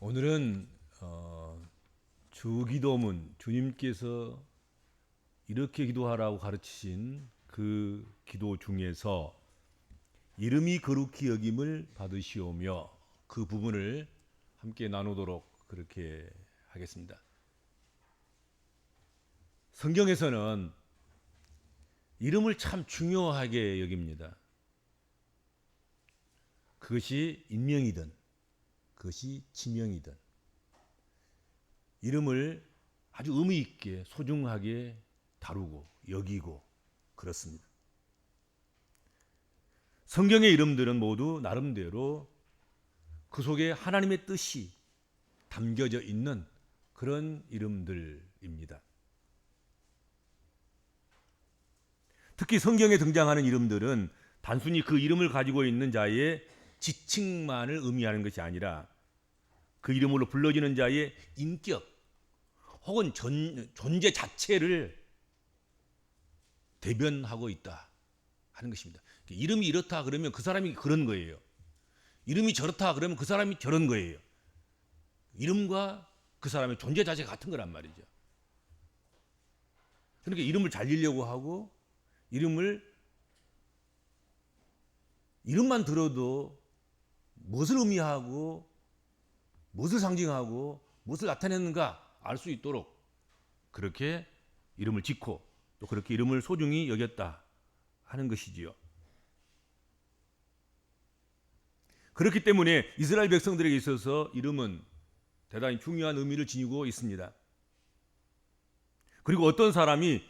오늘은 주기도문, 주님께서 이렇게 기도하라고 가르치신 그 기도 중에서 이름이 거룩히 여김을 받으시오며 그 부분을 함께 나누도록 그렇게 하겠습니다. 성경에서는 이름을 참 중요하게 여깁니다. 그것이 인명이든 그것이 지명이든 이름을 아주 의미 있게 소중하게 다루고 여기고 그렇습니다. 성경의 이름들은 모두 나름대로 그 속에 하나님의 뜻이 담겨져 있는 그런 이름들입니다. 특히 성경에 등장하는 이름들은 단순히 그 이름을 가지고 있는 자의 지칭만을 의미하는 것이 아니라 그 이름으로 불러지는 자의 인격 혹은 존재 자체를 대변하고 있다 하는 것입니다. 이름이 이렇다 그러면 그 사람이 그런 거예요. 이름이 저렇다 그러면 그 사람이 저런 거예요. 이름과 그 사람의 존재 자체가 같은 거란 말이죠. 그러니까 이름을 살리려고 하고 이름만 들어도 무엇을 의미하고 무엇을 상징하고 무엇을 나타내는가 알 수 있도록 그렇게 이름을 짓고 또 그렇게 이름을 소중히 여겼다 하는 것이지요. 그렇기 때문에 이스라엘 백성들에게 있어서 이름은 대단히 중요한 의미를 지니고 있습니다. 그리고 어떤 사람이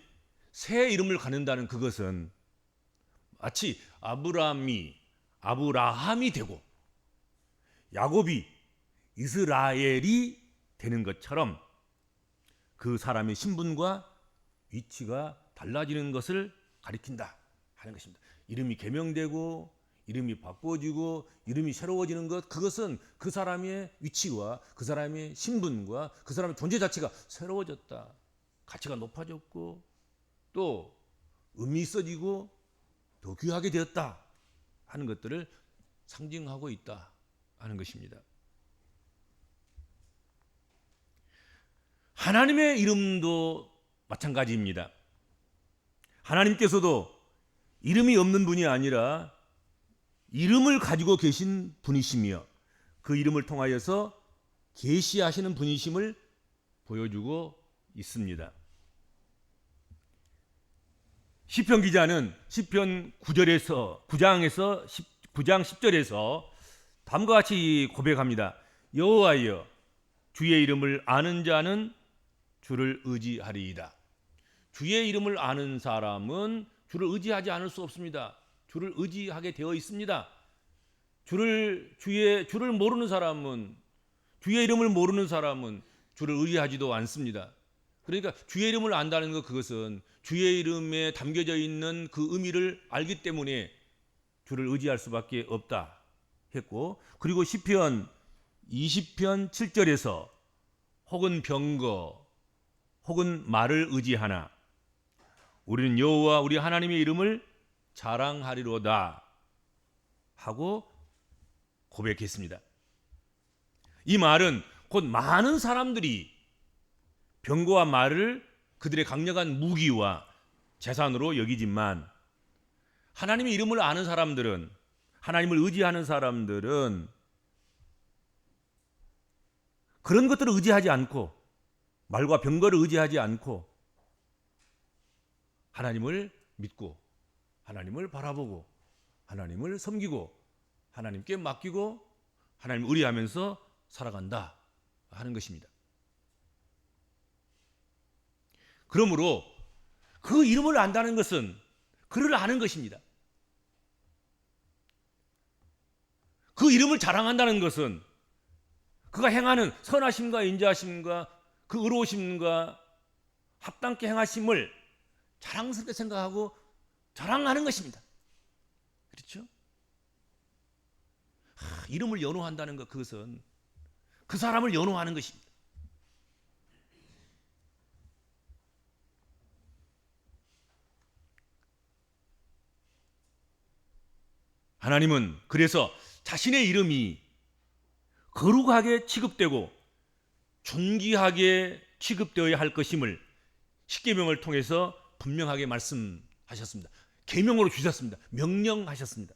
새 이름을 갖는다는 그것은 마치 아브라함이 되고 야곱이 이스라엘이 되는 것처럼 그 사람의 신분과 위치가 달라지는 것을 가리킨다 하는 것입니다. 이름이 개명되고 이름이 바꿔지고 이름이 새로워지는 것, 그것은 그 사람의 위치와 그 사람의 신분과 그 사람의 존재 자체가 새로워졌다, 가치가 높아졌고 또 의미 있어지고 더 귀하게 되었다 하는 것들을 상징하고 있다 하는 것입니다. 하나님의 이름도 마찬가지입니다. 하나님께서도 이름이 없는 분이 아니라 이름을 가지고 계신 분이시며 그 이름을 통하여서 계시하시는 분이심을 보여주고 있습니다. 시편 기자는 시편 9장에서 10절에서 다음과 같이 고백합니다. 여호와여, 주의 이름을 아는 자는 주를 의지하리이다. 주의 이름을 아는 사람은 주를 의지하지 않을 수 없습니다. 주를 의지하게 되어 있습니다. 주를 모르는 사람은, 주의 이름을 모르는 사람은 주를 의지하지도 않습니다. 그러니까 주의 이름을 안다는 것, 그것은 주의 이름에 담겨져 있는 그 의미를 알기 때문에 주를 의지할 수밖에 없다 했고, 그리고 시편 20편 7절에서 혹은 병거 혹은 말을 의지하나 우리는 여호와 우리 하나님의 이름을 자랑하리로다 하고 고백했습니다. 이 말은 곧 많은 사람들이 병거와 말을 그들의 강력한 무기와 재산으로 여기지만 하나님의 이름을 아는 사람들은, 하나님을 의지하는 사람들은 그런 것들을 의지하지 않고 말과 병거를 의지하지 않고 하나님을 믿고 하나님을 바라보고 하나님을 섬기고 하나님께 맡기고 하나님을 의뢰하면서 살아간다 하는 것입니다. 그러므로 그 이름을 안다는 것은 그를 아는 것입니다. 그 이름을 자랑한다는 것은 그가 행하는 선하심과 인자하심과 그 의로우심과 합당케 행하심을 자랑스럽게 생각하고 자랑하는 것입니다. 그렇죠? 이름을 연호한다는 것, 그것은 그 사람을 연호하는 것입니다. 하나님은 그래서 자신의 이름이 거룩하게 취급되고 존귀하게 취급되어야 할 것임을 십계명을 통해서 분명하게 말씀하셨습니다. 계명으로 주셨습니다. 명령하셨습니다.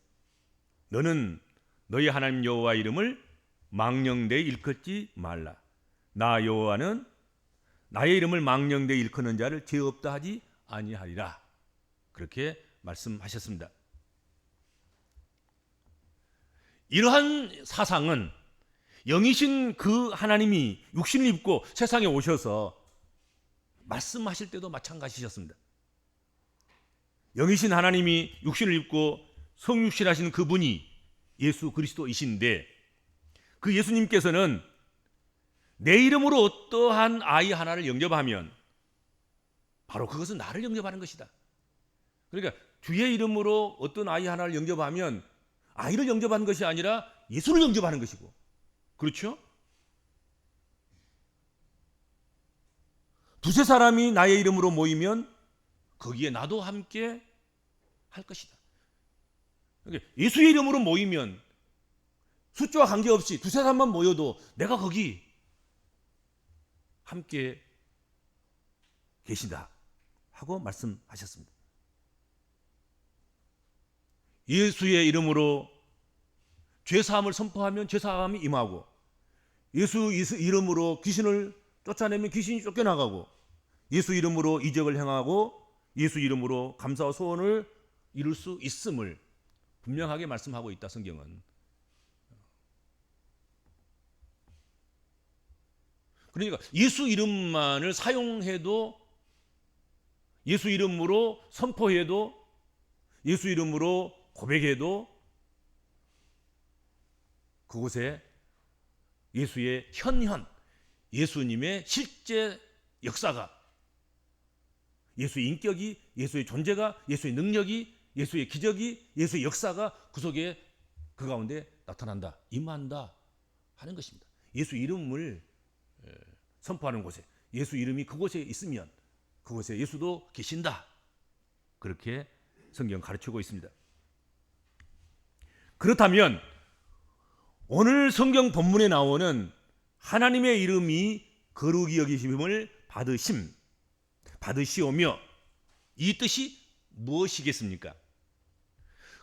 너는 너희 하나님 여호와 이름을 망령되이 일컫지 말라. 나 여호와는 나의 이름을 망령되이 일컫는 자를 죄 없다 하지 아니하리라. 그렇게 말씀하셨습니다. 이러한 사상은 영이신 그 하나님이 육신을 입고 세상에 오셔서 말씀하실 때도 마찬가지셨습니다. 영이신 하나님이 육신을 입고 성육신하신 그분이 예수 그리스도이신데, 그 예수님께서는 내 이름으로 어떠한 아이 하나를 영접하면 바로 그것은 나를 영접하는 것이다. 그러니까 주의 이름으로 어떤 아이 하나를 영접하면 아이를 영접하는 것이 아니라 예수를 영접하는 것이고, 그렇죠? 두세 사람이 나의 이름으로 모이면 거기에 나도 함께 할 것이다. 그러니까 예수의 이름으로 모이면 숫자와 관계없이 두세 사람만 모여도 내가 거기 함께 계신다 하고 말씀하셨습니다. 예수의 이름으로 죄사함을 선포하면 죄사함이 임하고, 예수 이름으로 귀신을 쫓아내면 귀신이 쫓겨나가고, 예수 이름으로 이적을 행하고 예수 이름으로 감사와 소원을 이룰 수 있음을 분명하게 말씀하고 있다, 성경은. 그러니까 예수 이름만을 사용해도, 예수 이름으로 선포해도, 예수 이름으로 고백해도 그곳에 예수의 현현, 예수님의 실제 역사가, 예수의 인격이, 예수의 존재가, 예수의 능력이, 예수의 기적이, 예수의 역사가 그 속에, 그 가운데 나타난다, 임한다 하는 것입니다. 예수 이름을 선포하는 곳에, 예수 이름이 그곳에 있으면 그곳에 예수도 계신다, 그렇게 성경 가르치고 있습니다. 그렇다면 오늘 성경 본문에 나오는 하나님의 이름이 거룩히 여기심을 받으시오며, 이 뜻이 무엇이겠습니까?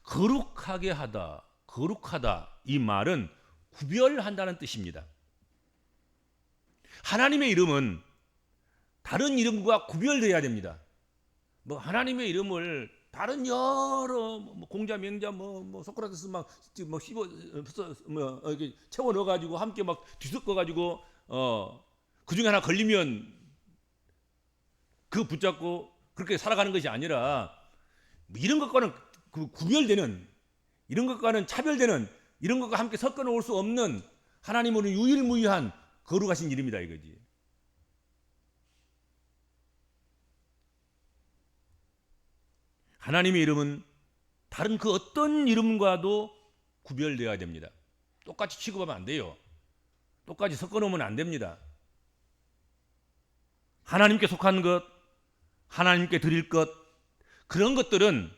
거룩하게 하다, 거룩하다, 이 말은 구별한다는 뜻입니다. 하나님의 이름은 다른 이름과 구별되어야 됩니다. 뭐 하나님의 이름을 다른 여러 공자, 명자, 소크라테스 이렇게 채워 넣어 가지고 함께 막 뒤섞어 가지고 그 중에 하나 걸리면 그 붙잡고 그렇게 살아가는 것이 아니라, 이런 것과는 구별되는, 이런 것과는 차별되는, 이런 것과 함께 섞어 놓을 수 없는 하나님은 유일무이한 거룩하신 이름이다, 이거지. 하나님의 이름은 다른 그 어떤 이름과도 구별되어야 됩니다. 똑같이 취급하면 안 돼요. 똑같이 섞어 놓으면 안 됩니다. 하나님께 속한 것, 하나님께 드릴 것, 그런 것들은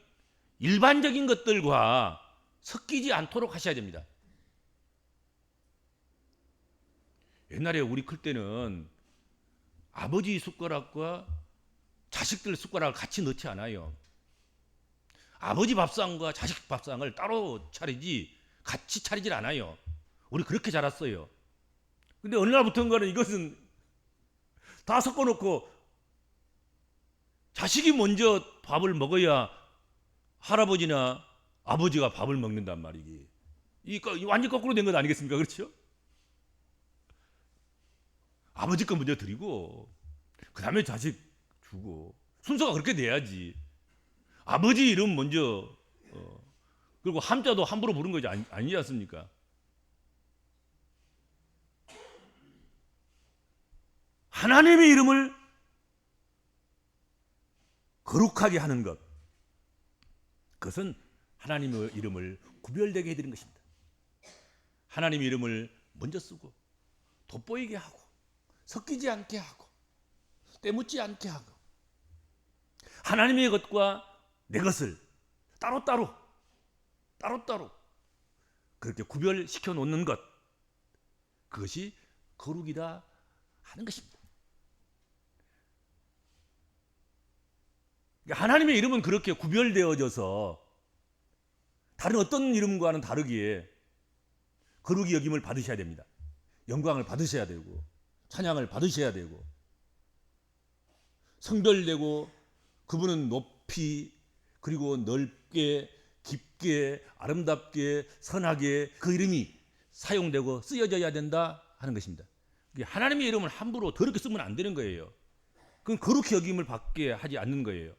일반적인 것들과 섞이지 않도록 하셔야 됩니다. 옛날에 우리 클 때는 아버지 숟가락과 자식들 숟가락을 같이 넣지 않아요. 아버지 밥상과 자식 밥상을 따로 차리지 같이 차리질 않아요. 우리 그렇게 자랐어요. 근데 어느 날부터인가는 이것은 다 섞어놓고 자식이 먼저 밥을 먹어야 할아버지나 아버지가 밥을 먹는단 말이지. 이 완전 거꾸로 된 것 아니겠습니까? 그렇죠? 아버지 거 먼저 드리고 그 다음에 자식 주고, 순서가 그렇게 돼야지. 아버지 이름 먼저 그리고 함자도 함부로 부른 거지 아니지 않습니까? 하나님의 이름을 거룩하게 하는 것, 그것은 하나님의 이름을 구별되게 해드리는 것입니다. 하나님의 이름을 먼저 쓰고 돋보이게 하고 섞이지 않게 하고 때묻지 않게 하고, 하나님의 것과 내 것을 따로따로 그렇게 구별시켜 놓는 것, 그것이 거룩이다 하는 것입니다. 하나님의 이름은 그렇게 구별되어져서 다른 어떤 이름과는 다르기에 거룩이 여김을 받으셔야 됩니다. 영광을 받으셔야 되고 찬양을 받으셔야 되고 성별되고 그분은 높이 그리고 넓게 깊게 아름답게 선하게 그 이름이 사용되고 쓰여져야 된다 하는 것입니다. 하나님의 이름을 함부로 더럽게 쓰면 안 되는 거예요. 그건 거룩히 여김을 받게 하지 않는 거예요.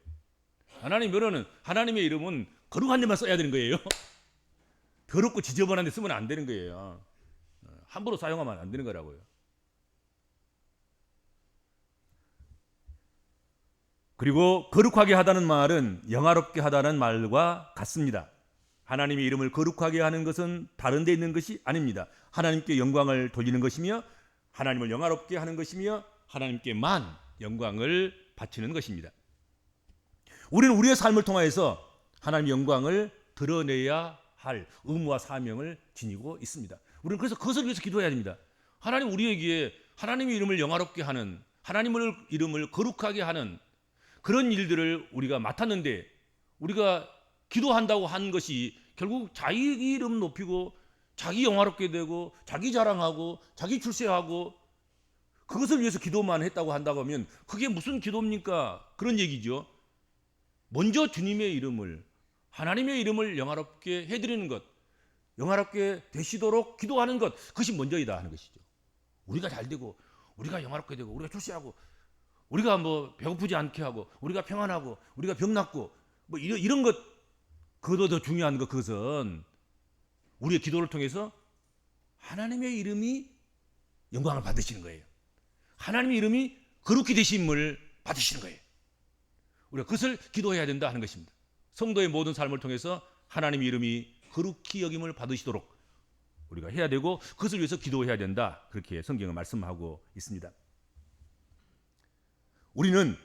하나님의 이름은 거룩한 데만 써야 되는 거예요. 더럽고 지저분한 데 쓰면 안 되는 거예요. 함부로 사용하면 안 되는 거라고요. 그리고 거룩하게 하다는 말은 영화롭게 하다는 말과 같습니다. 하나님의 이름을 거룩하게 하는 것은 다른 데 있는 것이 아닙니다. 하나님께 영광을 돌리는 것이며 하나님을 영화롭게 하는 것이며 하나님께만 영광을 바치는 것입니다. 우리는 우리의 삶을 통하여서 하나님의 영광을 드러내야 할 의무와 사명을 지니고 있습니다. 우리는 그래서 그것을 위해서 기도해야 됩니다. 하나님 우리에게 하나님의 이름을 영화롭게 하는 하나님의 이름을 거룩하게 하는 그런 일들을 우리가 맡았는데 우리가 기도한다고 한 것이 결국 자기 이름 높이고 자기 영화롭게 되고 자기 자랑하고 자기 출세하고 그것을 위해서 기도만 했다고 한다고 하면 그게 무슨 기도입니까? 그런 얘기죠. 먼저 주님의 이름을 하나님의 이름을 영화롭게 해드리는 것 영화롭게 되시도록 기도하는 것 그것이 먼저이다 하는 것이죠. 우리가 잘 되고 우리가 영화롭게 되고 우리가 출세하고 우리가 뭐 배고프지 않게 하고 우리가 평안하고 우리가 병 낫고 뭐 이런 것 그것도 더 중요한 것 그것은 우리의 기도를 통해서 하나님의 이름이 영광을 받으시는 거예요. 하나님의 이름이 거룩히 되심을 받으시는 거예요. 우리가 그것을 기도해야 된다 하는 것입니다. 성도의 모든 삶을 통해서 하나님의 이름이 거룩히 여김을 받으시도록 우리가 해야 되고 그것을 위해서 기도해야 된다. 그렇게 성경은 말씀하고 있습니다. 우리는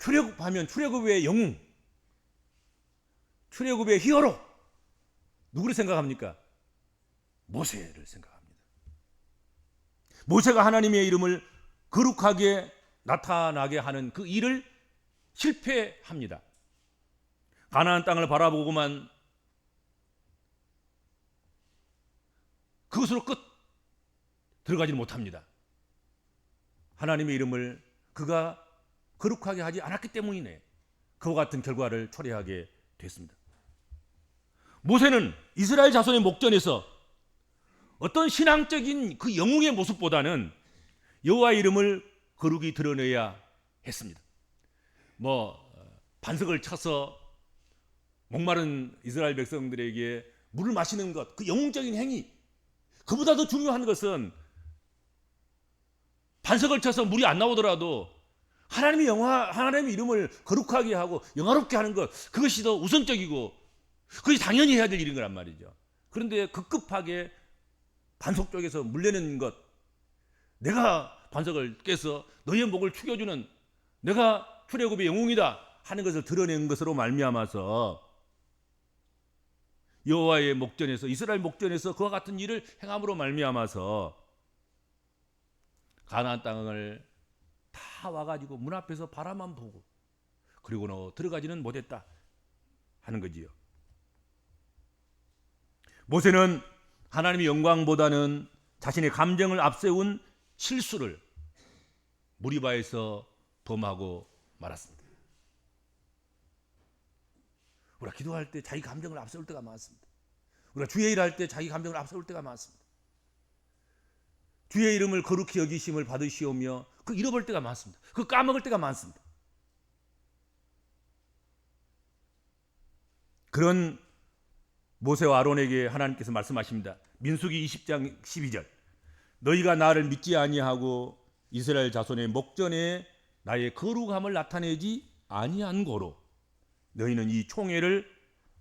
출애굽하면 출애굽의 영웅, 출애굽의 히어로 누구를 생각합니까? 모세를 생각합니다. 모세가 하나님의 이름을 거룩하게 나타나게 하는 그 일을 실패합니다. 가나안 땅을 바라보고만 그것으로 끝 들어가지는 못합니다. 하나님의 이름을 그가 거룩하게 하지 않았기 때문이네. 그와 같은 결과를 초래하게 됐습니다. 모세는 이스라엘 자손의 목전에서 어떤 신앙적인 그 영웅의 모습보다는 여호와의 이름을 거룩히 드러내야 했습니다. 반석을 쳐서 목마른 이스라엘 백성들에게 물을 마시는 것, 그 영웅적인 행위, 그보다 더 중요한 것은 반석을 쳐서 물이 안 나오더라도 하나님의 이름을 거룩하게 하고 영화롭게 하는 것, 그것이 더 우선적이고 그것이 당연히 해야 될 일인 거란 말이죠. 그런데 급급하게 반석 쪽에서 물 내는 것, 내가 반석을 깨서 너희의 목을 축여주는 내가 출애굽의 영웅이다 하는 것을 드러낸 것으로 말미암아서 여호와의 목전에서 이스라엘 목전에서 그와 같은 일을 행함으로 말미암아서 가나안 땅을 다 와가지고 문 앞에서 바라만 보고 그리고 들어가지는 못했다 하는 거지요. 모세는 하나님의 영광보다는 자신의 감정을 앞세운 실수를 무리바에서 범하고 말았습니다. 우리가 기도할 때 자기 감정을 앞세울 때가 많습니다. 우리가 주의 일할 때 자기 감정을 앞세울 때가 많습니다. 주의 이름을 거룩히 여기심을 받으시오며 그 잃어버릴 때가 많습니다. 그 까먹을 때가 많습니다. 그런 모세와 아론에게 하나님께서 말씀하십니다. 민수기 20장 12절 너희가 나를 믿지 아니하고 이스라엘 자손의 목전에 나의 거룩함을 나타내지 아니한 고로 너희는 이 총회를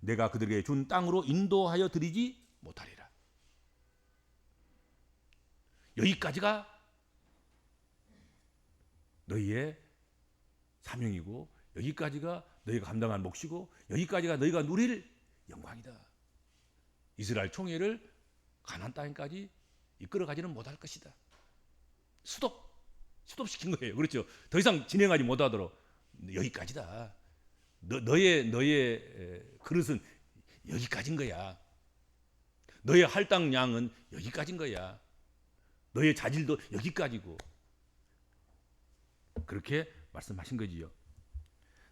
내가 그들에게 준 땅으로 인도하여 드리지 못하리라. 여기까지가 너희의 사명이고 여기까지가 너희가 감당할 몫이고 여기까지가 너희가 누릴 영광이다. 이스라엘 총회를 가나안 땅까지 이끌어가지는 못할 것이다. 스톱시킨 거예요. 그렇죠. 더 이상 진행하지 못하도록 여기까지다. 너의 그릇은 여기까지인 거야. 너의 할당량은 여기까지인 거야. 너의 자질도 여기까지고. 그렇게 말씀하신 거지요.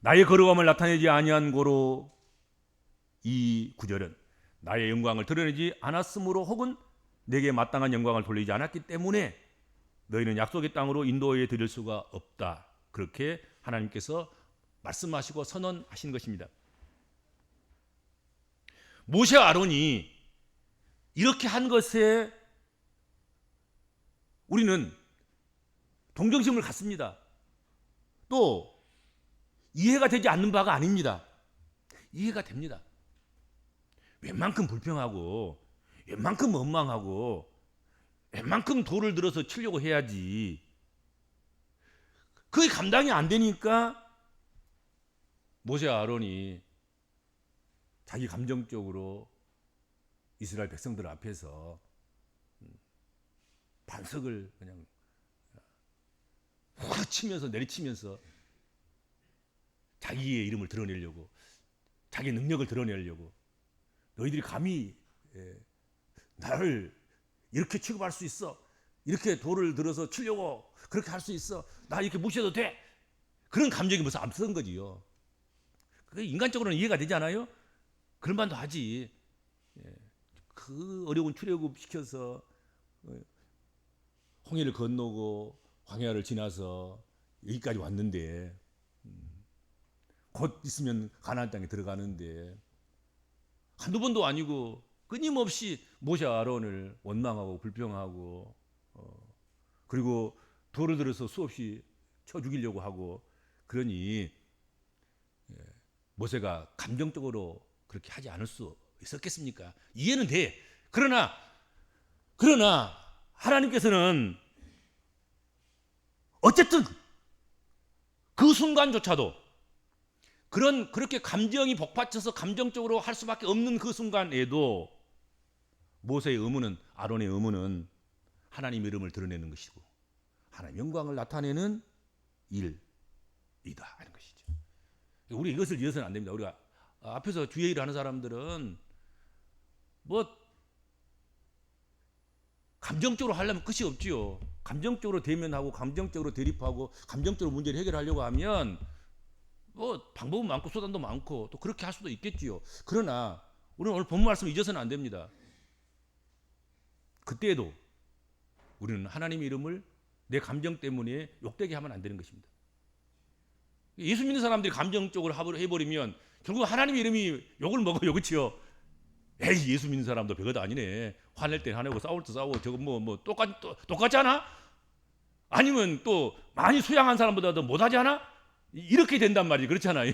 나의 거룩함을 나타내지 아니한 고로 이 구절은 나의 영광을 드러내지 않았으므로 혹은 내게 마땅한 영광을 돌리지 않았기 때문에 너희는 약속의 땅으로 인도해 드릴 수가 없다. 그렇게 하나님께서 말씀하시고 선언하신 것입니다. 모세와 아론이 이렇게 한 것에 우리는 동정심을 갖습니다. 또 이해가 되지 않는 바가 아닙니다. 이해가 됩니다. 웬만큼 불평하고 웬만큼 원망하고 웬만큼 돌을 들어서 치려고 해야지. 그게 감당이 안 되니까 모세와 아론이 자기 감정적으로 이스라엘 백성들 앞에서 반석을 그냥 후려치면서 내리치면서 자기의 이름을 드러내려고, 자기의 능력을 드러내려고, 너희들이 감히 나를 이렇게 취급할 수 있어, 이렇게 돌을 들어서 치려고 그렇게 할 수 있어, 나 이렇게 무시해도 돼, 그런 감정이 무슨 앞선 거지요. 그게 인간적으로는 이해가 되지 않아요? 그럴 만도 하지. 그 어려운 출애굽 시켜서 홍해를 건너고 광야를 지나서 여기까지 왔는데, 곧 있으면 가나안 땅에 들어가는데 한두 번도 아니고 끊임없이 모세와 아론을 원망하고 불평하고 그리고 돌을 들어서 수없이 쳐 죽이려고 하고, 그러니 모세가 감정적으로 그렇게 하지 않을 수 있었겠습니까? 이해는 돼. 그러나 하나님께서는 어쨌든 그 순간조차도 그렇게 감정이 복받쳐서 감정적으로 할 수밖에 없는 그 순간에도 모세의 의무는, 아론의 의무는 하나님의 이름을 드러내는 것이고 하나님의 영광을 나타내는 일이다 하는 것이죠. 우리 이것을 잊어서는 안 됩니다. 우리가 앞에서 주의 일을 하는 사람들은 감정적으로 하려면 끝이 없지요. 감정적으로 대면하고 감정적으로 대립하고 감정적으로 문제를 해결하려고 하면 방법은 많고 수단도 많고 또 그렇게 할 수도 있겠지요. 그러나 우리는 오늘 본문 말씀을 잊어서는 안 됩니다. 그때에도 우리는 하나님의 이름을 내 감정 때문에 욕되게 하면 안 되는 것입니다. 예수 믿는 사람들이 감정적으로 해버리면 결국 하나님의 이름이 욕을 먹어요. 그렇지요? 에이, 예수 믿는 사람도 별거 다 아니네. 화낼 때 화내고 싸울 때 싸우고 저거 똑같지 않아? 아니면 또 많이 수양한 사람보다 더 못하지 않아? 이렇게 된단 말이지. 그렇잖아요.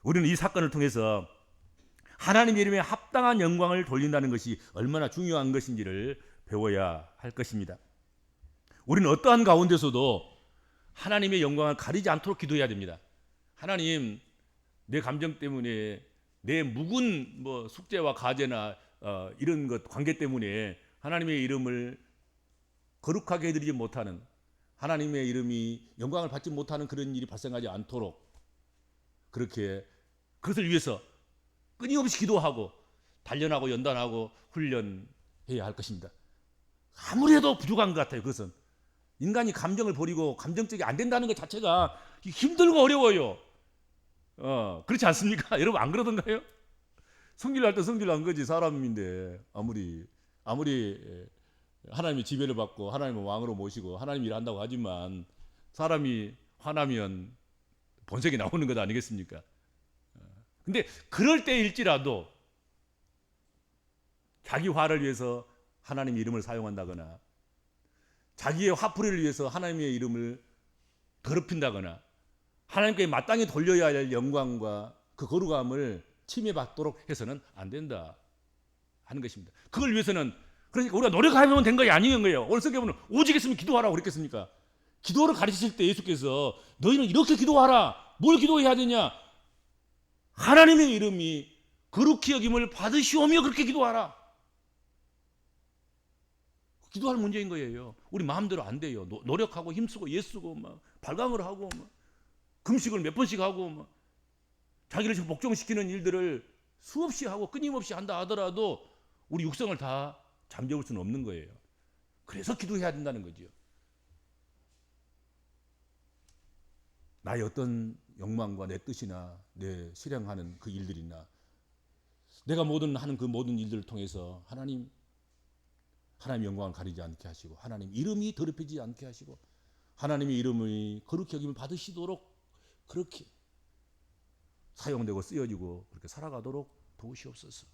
우리는 이 사건을 통해서 하나님의 이름에 합당한 영광을 돌린다는 것이 얼마나 중요한 것인지를 배워야 할 것입니다. 우리는 어떠한 가운데서도 하나님의 영광을 가리지 않도록 기도해야 됩니다. 하나님, 내 감정 때문에 내 묵은 숙제와 과제나 이런 것 관계 때문에 하나님의 이름을 거룩하게 해드리지 못하는, 하나님의 이름이 영광을 받지 못하는 그런 일이 발생하지 않도록 그것을 위해서 끊임없이 기도하고 단련하고 연단하고 훈련해야 할 것입니다. 아무리 해도 부족한 것 같아요. 그것은 인간이 감정을 버리고 감정적이 안 된다는 것 자체가 힘들고 어려워요. 그렇지 않습니까? 여러분 안 그러던가요? 성질날 때 성질난 거지. 사람인데 아무리 하나님의 지배를 받고 하나님을 왕으로 모시고 하나님 일한다고 하지만 사람이 화나면 본색이 나오는 것 아니겠습니까? 근데 그럴 때일지라도 자기 화를 위해서 하나님의 이름을 사용한다거나 자기의 화풀이를 위해서 하나님의 이름을 더럽힌다거나 하나님께 마땅히 돌려야 할 영광과 그 거룩함을 침해받도록 해서는 안 된다 하는 것입니다. 그걸 위해서는 그러니까 우리가 노력하면 된 것이 아닌 거예요. 오늘 성경은 오직 했으면 기도하라고 그랬겠습니까? 기도를 가르치실 때 예수께서 너희는 이렇게 기도하라. 뭘 기도해야 되냐? 하나님의 이름이 거룩히 여김을 받으시오며 그렇게 기도하라. 기도할 문제인 거예요. 우리 마음대로 안 돼요. 노력하고 힘쓰고 예쓰고 막 발광을 하고 막 금식을 몇 번씩 하고 막 자기를 지금 복종시키는 일들을 수없이 하고 끊임없이 한다 하더라도 우리 육성을 다 잠재울 수는 없는 거예요. 그래서 기도해야 된다는 거죠. 나의 어떤 욕망과 내 뜻이나 내 실행하는 그 일들이나 내가 하는 그 모든 일들을 통해서 하나님 영광을 가리지 않게 하시고 하나님 이름이 더럽히지 않게 하시고 하나님의 이름의 거룩히 여김을 받으시도록 그렇게 사용되고 쓰여지고 그렇게 살아가도록 도우시옵소서.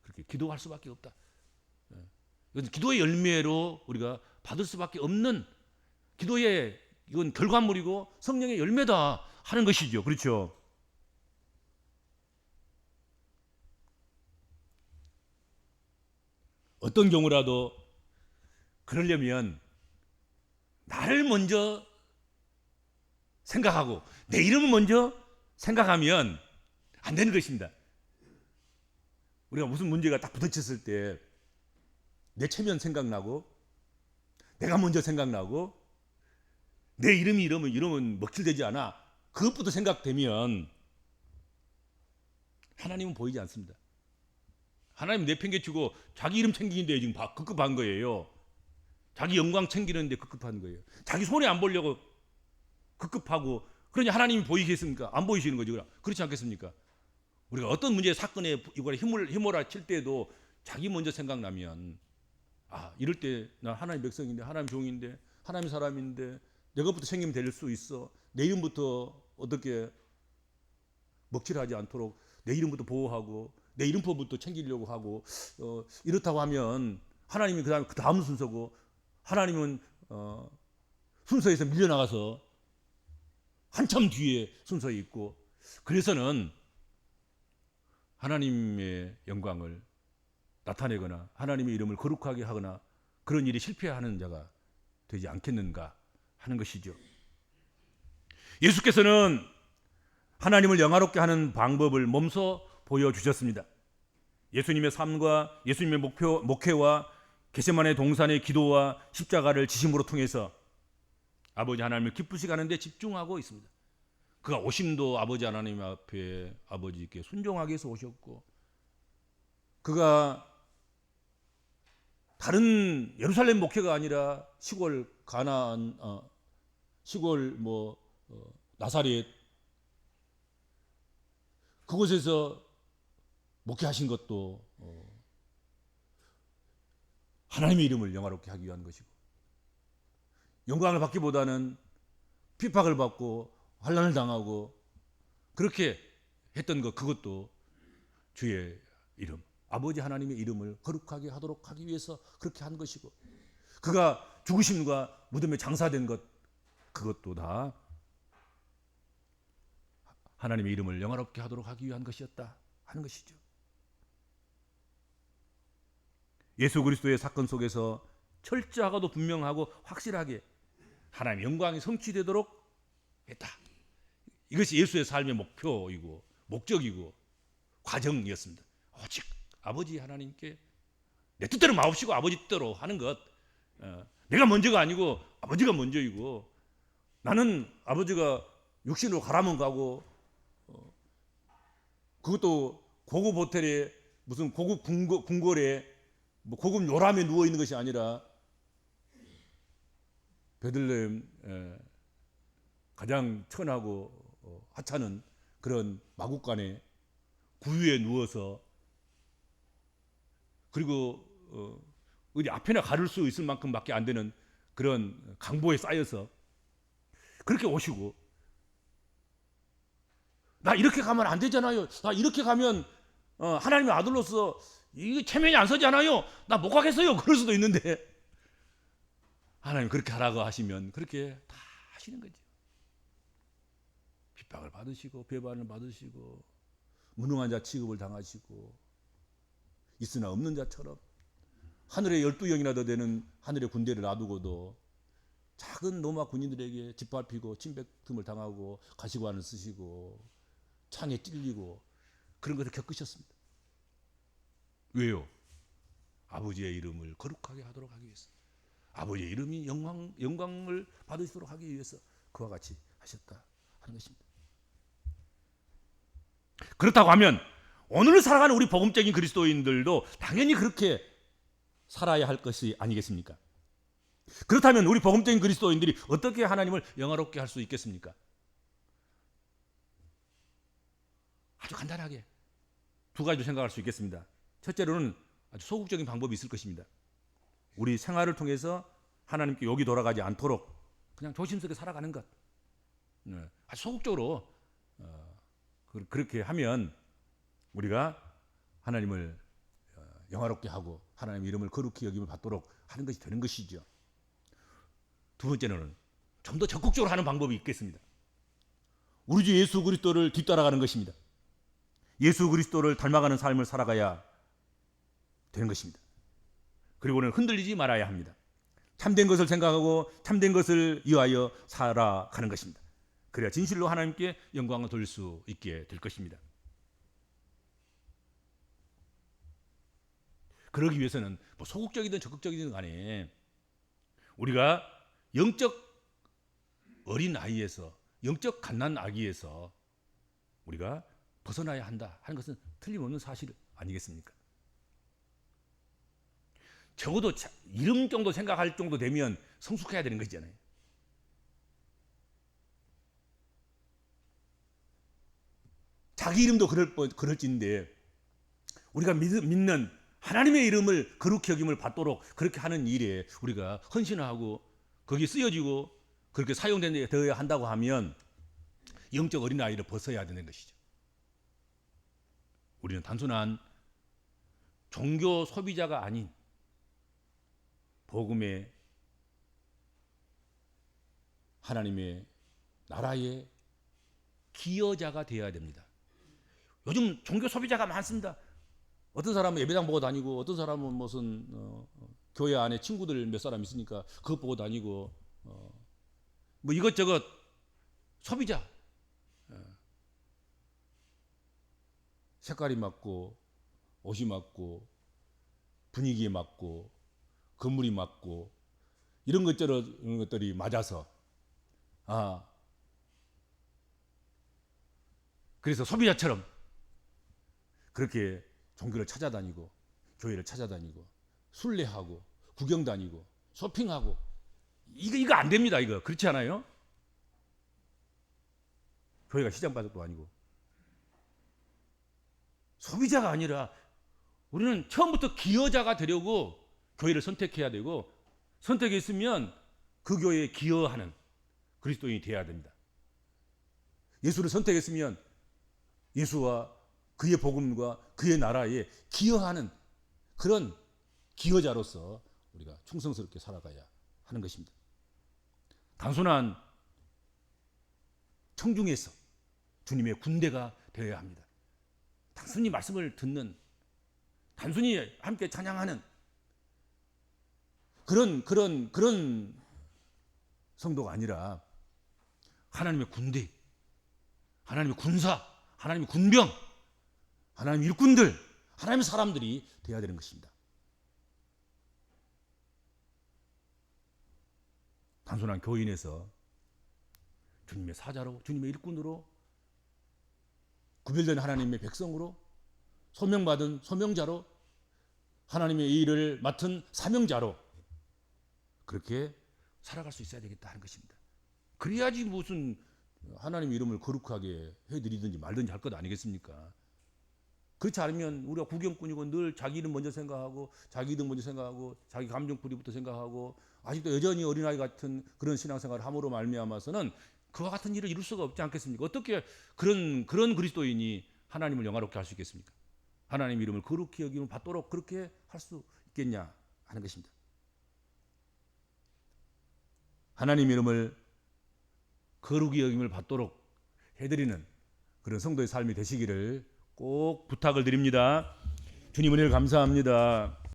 그렇게 기도할 수밖에 없다. 이건 기도의 열매로 우리가 받을 수밖에 없는 기도의 이건 결과물이고 성령의 열매다 하는 것이죠. 그렇죠? 어떤 경우라도 그러려면 나를 먼저 생각하고 내 이름을 먼저 생각하면 안 되는 것입니다. 우리가 무슨 문제가 딱 부딪혔을 때 내 체면 생각나고 내가 먼저 생각나고 내 이름은 먹칠되지 않아. 그것부터 생각되면 하나님은 보이지 않습니다. 하나님 내팽개치고 자기 이름 챙기는데 지금 급급한 거예요. 자기 영광 챙기는데 급급한 거예요. 자기 손해 안 보려고 급급하고 그러니 하나님이 보이겠습니까? 안 보이시는 거죠. 그렇지 않겠습니까? 우리가 어떤 문제 사건에 이걸 힘몰아 칠 때도 자기 먼저 생각나면 이럴 때 나 하나님 백성인데 하나님 종인데 하나님 사람인데 내 것부터 챙기면 될 수 있어. 내 이름부터 어떻게 먹칠하지 않도록 내 이름부터 보호하고 내 이름표부터 챙기려고 하고 이렇다고 하면 하나님이 그 다음 순서고 하나님은 순서에서 밀려나가서 한참 뒤에 순서에 있고 그래서는 하나님의 영광을 나타내거나 하나님의 이름을 거룩하게 하거나 그런 일이 실패하는 자가 되지 않겠는가 하는 것이죠. 예수께서는 하나님을 영화롭게 하는 방법을 몸소 보여주셨습니다. 예수님의 삶과 예수님의 목회와 겟세마네 동산의 기도와 십자가를 지심으로 통해서 아버지 하나님을 기쁘시게 하는 데 집중하고 있습니다. 그가 오심도 아버지 하나님 앞에 아버지께 순종하기 위해서 오셨고 그가 다른 예루살렘 목회가 아니라 시골 가나안 시골 나사렛 그곳에서 목회하신 것도 하나님의 이름을 영화롭게 하기 위한 것이고 영광을 받기보다는 핍박을 받고 환난을 당하고 그렇게 했던 그것도 주의 이름 아버지 하나님의 이름을 거룩하게 하도록 하기 위해서 그렇게 한 것이고 그가 죽으심과 무덤에 장사된 것 그것도 다 하나님의 이름을 영화롭게 하도록 하기 위한 것이었다 하는 것이죠. 예수 그리스도의 사건 속에서 철저하고도 분명하고 확실하게 하나님의 영광이 성취되도록 했다. 이것이 예수의 삶의 목표이고 목적이고 과정이었습니다. 오직 아버지 하나님께 내 뜻대로 마옵시고 아버지 뜻대로 하는 것 내가 먼저가 아니고 아버지가 먼저이고 나는 아버지가 육신으로 가라면 가고 그것도 고급 호텔에 무슨 고급 궁궐에 고급 요람에 누워 있는 것이 아니라 베들레헴 가장 천하고 하찮은 그런 마국간에 구유에 누워서 그리고 어디 앞에나 가를 수 있을 만큼밖에 안 되는 그런 강보에 쌓여서 그렇게 오시고 나 이렇게 가면 안 되잖아요. 나 이렇게 가면 하나님의 아들로서 이게 체면이 안 서잖아요. 나 못 가겠어요. 그럴 수도 있는데 하나님 그렇게 하라고 하시면 그렇게 다 하시는 거죠. 핍박을 받으시고 배반을 받으시고 무능한 자 취급을 당하시고 있으나 없는 자처럼 하늘에 12영이나 더 되는 하늘의 군대를 놔두고도 작은 로마 군인들에게 짓밟히고 침뱉음을 당하고 가시관을 쓰시고 창에 찔리고 그런 것을 겪으셨습니다. 왜요? 아버지의 이름을 거룩하게 하도록 하기 위해서, 아버지의 이름이 영광을 받으시도록 하기 위해서 그와 같이 하셨다 하는 것입니다. 그렇다고 하면 오늘 살아가는 우리 복음적인 그리스도인들도 당연히 그렇게 살아야 할 것이 아니겠습니까? 그렇다면 우리 복음적인 그리스도인들이 어떻게 하나님을 영화롭게 할 수 있겠습니까? 아주 간단하게 두 가지로 생각할 수 있겠습니다. 첫째로는 아주 소극적인 방법이 있을 것입니다. 우리 생활을 통해서 하나님께 욕이 돌아가지 않도록 그냥 조심스럽게 살아가는 것. 아주 소극적으로 그렇게 하면 우리가 하나님을 영화롭게 하고 하나님의 이름을 거룩히 여김을 받도록 하는 것이 되는 것이죠. 두 번째는 좀 더 적극적으로 하는 방법이 있겠습니다. 우리 주 예수 그리스도를 뒤따라가는 것입니다. 예수 그리스도를 닮아가는 삶을 살아가야 되는 것입니다. 그리고는 흔들리지 말아야 합니다. 참된 것을 생각하고 참된 것을 위하여 살아가는 것입니다. 그래야 진실로 하나님께 영광을 돌릴 수 있게 될 것입니다. 그러기 위해서는 뭐 소극적이든 적극적이든 간에 우리가 영적 어린 아이에서, 영적 갓난 아기에서 우리가 벗어나야 한다 하는 것은 틀림없는 사실 아니겠습니까? 적어도 이름 정도 생각할 정도 되면 성숙해야 되는 것이잖아요. 자기 이름도 그럴진데 우리가 믿는 하나님의 이름을 거룩히 여김을 받도록 그렇게 하는 일에 우리가 헌신하고 거기에 쓰여지고 그렇게 사용되어야 한다고 하면 영적 어린아이를 벗어야 되는 것이죠. 우리는 단순한 종교 소비자가 아닌 복음의 하나님의 나라의 기여자가 되어야 됩니다. 요즘 종교 소비자가 많습니다. 어떤 사람은 예배당 보고 다니고 어떤 사람은 무슨 교회 안에 친구들 몇 사람 있으니까 그것 보고 다니고 뭐 이것저것 소비자. 색깔이 맞고 옷이 맞고 분위기에 맞고 건물이 맞고 이런 것들이 맞아서 그래서 소비자처럼 그렇게 종교를 찾아다니고 교회를 찾아다니고 순례하고 구경 다니고 쇼핑하고 이거 안 됩니다. 이거 그렇지 않아요? 교회가 시장바닥도 아니고 소비자가 아니라 우리는 처음부터 기여자가 되려고 교회를 선택해야 되고 선택했으면 그 교회에 기여하는 그리스도인이 되어야 됩니다. 예수를 선택했으면 예수와 그의 복음과 그의 나라에 기여하는 그런 기여자로서 우리가 충성스럽게 살아가야 하는 것입니다. 단순한 청중에서 주님의 군대가 되어야 합니다. 단순히 말씀을 듣는, 단순히 함께 찬양하는 그런 성도가 아니라 하나님의 군대, 하나님의 군사, 하나님의 군병, 하나님의 일꾼들, 하나님의 사람들이 되어야 되는 것입니다. 단순한 교인에서 주님의 사자로, 주님의 일꾼으로, 구별된 하나님의 백성으로, 소명받은 소명자로, 하나님의 일을 맡은 사명자로 그렇게 살아갈 수 있어야 되겠다 하는 것입니다. 그래야지 무슨 하나님의 이름을 거룩하게 해드리든지 말든지 할 것 아니겠습니까? 그렇지 않으면 우리가 구경꾼이고 늘 자기 이름 먼저 생각하고 자기 이름 먼저 생각하고 자기 감정풀이부터 생각하고 아직도 여전히 어린아이 같은 그런 신앙생활을 함으로 말미암아서는 그와 같은 일을 이룰 수가 없지 않겠습니까? 어떻게 그런 그리스도인이 하나님을 영화롭게 할 수 있겠습니까? 하나님 이름을 거룩히 여김을 받도록 그렇게 할 수 있겠냐 하는 것입니다. 하나님 이름을 거룩히 여김을 받도록 해드리는 그런 성도의 삶이 되시기를 꼭 부탁을 드립니다. 주님 은혜를 감사합니다.